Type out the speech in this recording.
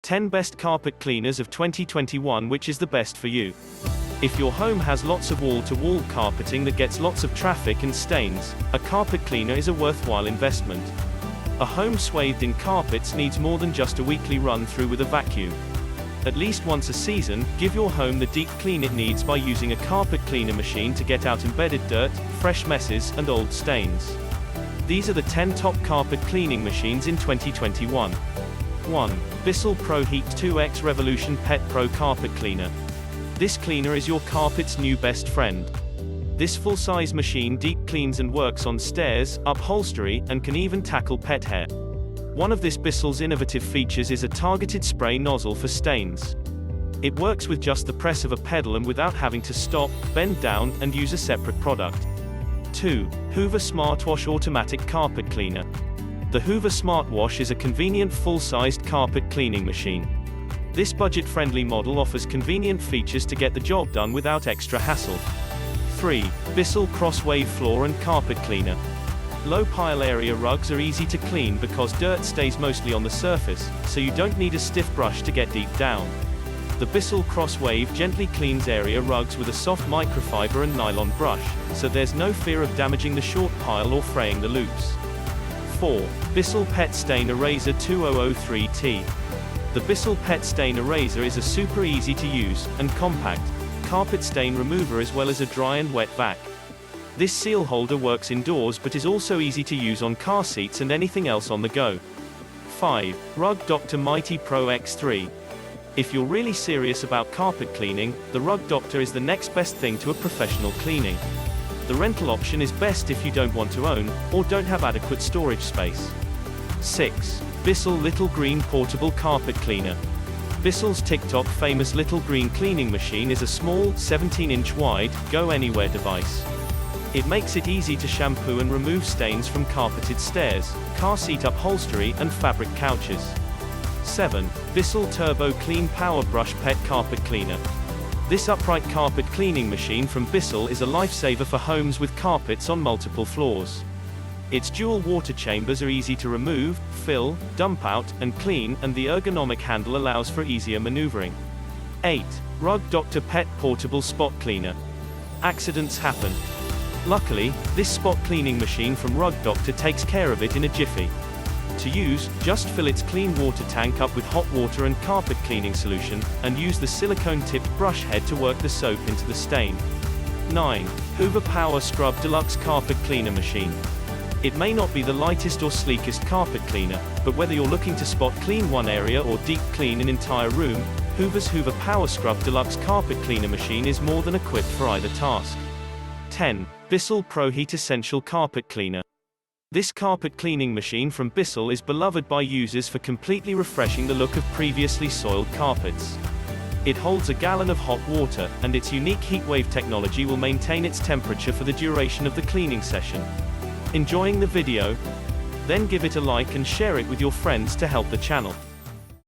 10 Best Carpet Cleaners of 2021. Which is the best for you? If your home has lots of wall-to-wall carpeting that gets lots of traffic and stains, a carpet cleaner is a worthwhile investment. A home swathed in carpets needs more than just a weekly run-through with a vacuum. At least once a season, give your home the deep clean it needs by using a carpet cleaner machine to get out embedded dirt, fresh messes, and old stains. These are the 10 top carpet cleaning machines in 2021. 1. Bissell ProHeat 2X Revolution Pet Pro Carpet Cleaner. This cleaner is your carpet's new best friend. This full-size machine deep cleans and works on stairs, upholstery, and can even tackle pet hair. One of this Bissell's innovative features is a targeted spray nozzle for stains. It works with just the press of a pedal and without having to stop, bend down, and use a separate product. 2. Hoover SmartWash Automatic Carpet Cleaner. The Hoover SmartWash is a convenient full-sized carpet cleaning machine. This budget-friendly model offers convenient features to get the job done without extra hassle. 3. Bissell Crosswave Floor and Carpet Cleaner. Low pile area rugs are easy to clean because dirt stays mostly on the surface, so you don't need a stiff brush to get deep down. The Bissell Crosswave gently cleans area rugs with a soft microfiber and nylon brush, so there's no fear of damaging the short pile or fraying the loops. 4. Bissell Pet Stain Eraser 2003T. The Bissell Pet Stain Eraser is a super easy to use, and compact, carpet stain remover as well as a dry and wet vac. This seal holder works indoors but is also easy to use on car seats and anything else on the go. 5. Rug Doctor Mighty Pro X3. If you're really serious about carpet cleaning, the Rug Doctor is the next best thing to a professional cleaning. The rental option is best if you don't want to own, or don't have adequate storage space. 6. Bissell Little Green Portable Carpet Cleaner. Bissell's TikTok famous Little Green cleaning machine is a small, 17-inch wide, go-anywhere device. It makes it easy to shampoo and remove stains from carpeted stairs, car seat upholstery, and fabric couches. 7. Bissell Turbo Clean Power Brush Pet Carpet Cleaner. This upright carpet cleaning machine from Bissell is a lifesaver for homes with carpets on multiple floors. Its dual water chambers are easy to remove, fill, dump out, and clean, and the ergonomic handle allows for easier maneuvering. 8. Rug Doctor Pet Portable Spot Cleaner. Accidents happen. Luckily, this spot cleaning machine from Rug Doctor takes care of it in a jiffy. To use, just fill its clean water tank up with hot water and carpet cleaning solution, and use the silicone-tipped brush head to work the soap into the stain. 9. Hoover Power Scrub Deluxe Carpet Cleaner Machine. It may not be the lightest or sleekest carpet cleaner, but whether you're looking to spot clean one area or deep clean an entire room, Hoover's Hoover Power Scrub Deluxe Carpet Cleaner Machine is more than equipped for either task. 10. Bissell ProHeat Essential Carpet Cleaner. This carpet cleaning machine from Bissell is beloved by users for completely refreshing the look of previously soiled carpets. It holds a gallon of hot water, and its unique heatwave technology will maintain its temperature for the duration of the cleaning session. Enjoying the video? Then give it a like and share it with your friends to help the channel.